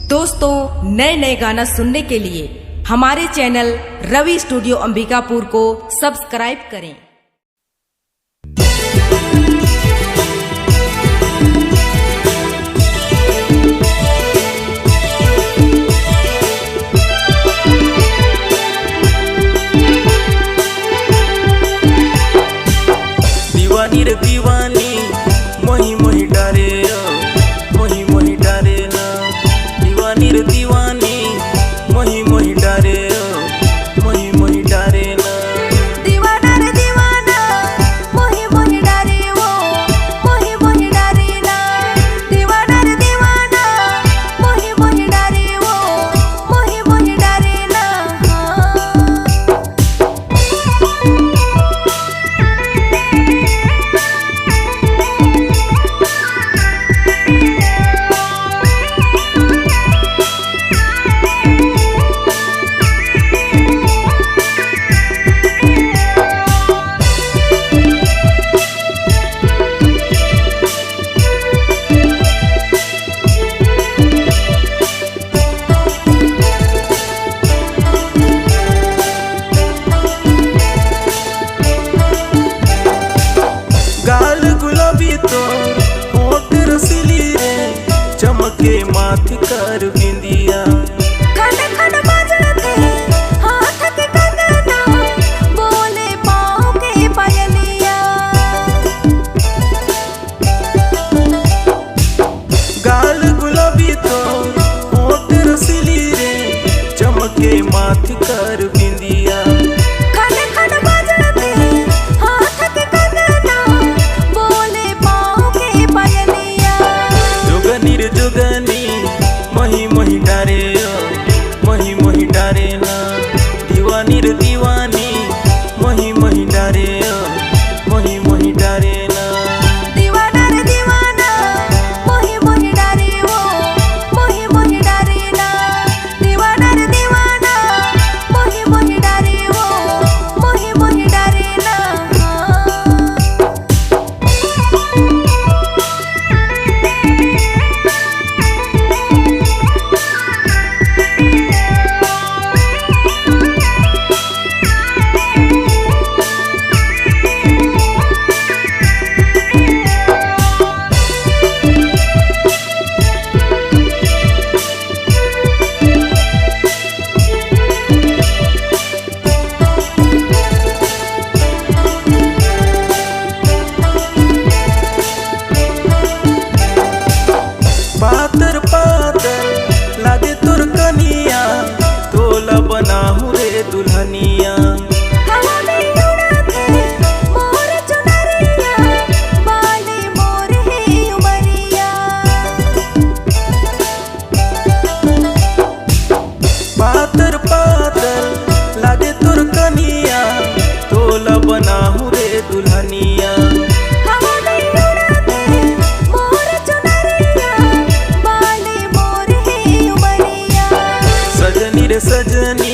दोस्तों, नए नए गाना सुनने के लिए हमारे चैनल रवि स्टूडियो अंबिकापुर को सब्सक्राइब करें। दीवानी रे दीवानी मोही मोही डारे मोही मोही डारे ना। दीवानी रे दीवानी मोही मोही डारे मोही मोही डारे ना। दीवाना रे दीवाना मोही मोही डारे वो मोही मोही डारे ना। दीवाना रे दीवाना मोही मोही डारे वो मोही मोही डारे ना। गाल गुलाबी तो होठ रसीली रे, चमके माथे कर बिंदिया। खन खन बजते हाथ के कंगना, बोले पाँव के पायलिया। गाल गुलाबी तो होठ रसीली रे, चमके माथे कर बिंदिया। खन खन बजते हाथ के कंगना, बोले पाँव के पायलिया। जोगनी रे जोगनी मोही मोही डारे मोही मोही डारे ना। दीवानी रे दीवानी मोही मोही डारे मोही मोही डारे ना। दीवाना रे दीवाना मोही मोही डारे वो मोही मोही डारे ना। दीवाना रे दीवाना मोही मोही डारे वो मोही मोही डारे ना। पातर पातर लागे तोर कनिया, तोला बनाहू रे दुल्हनिया। हवा में उड़ाते मोर चुनरिया, बाले मोर है उमरिया। पातर पातर लागे तोर कनिया, तोला बनाहू रे दुल्हनिया। हवा में उड़ाते मोर चुनरिया, बाले मोर है उमरिया। सजनी रे सजनी